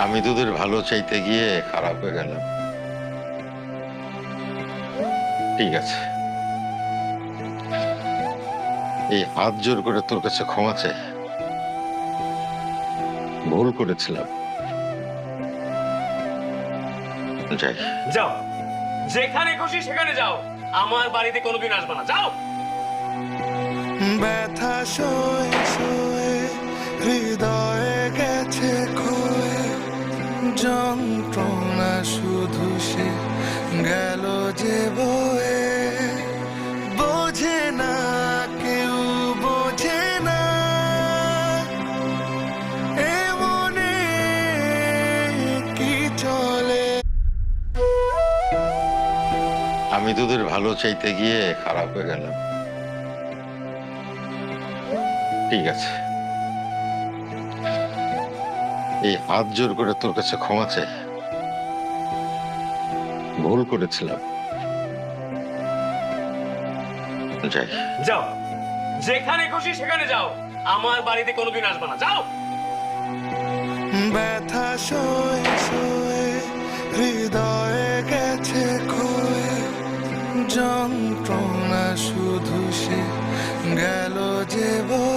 আমি তোদের ভালো চাইতে গিয়ে খারাপ হয়ে গেলাম। ঠিক আছে, এই হাত জোর করে তোর কাছে ক্ষমা চাই। ভুল করেছিলাম। যাই। যাও, যেখানে খুশি সেখানে যাও, আমার বাড়িতে কোনোদিন আসবে না, যাও। ব্যথা সয়ে সয়ে হৃদয়ে গেছে ক্ষয়ে, যন্ত্রণা শুধু সে গেল যে বয়ে। বোঝে না কেউ, বোঝে না এ মনে কি চলে। আমি তোদের ভালো চাইতে গিয়ে খারাপ হয়ে গেলাম। ঠিক আছে, এই হাত জোর করে তোর কাছে ক্ষমা চাই। ভুল করেছিলাম। যাই। যাও, যেখানে খুশি সেখানে যাও, আমার বাড়িতে কোনোদিন আসবে না, যাও। ব্যথা সয়ে সয়ে হৃদয়ে গেছে ক্ষয়ে, যন্ত্রণা শুধু সে গেল যে বয়ে।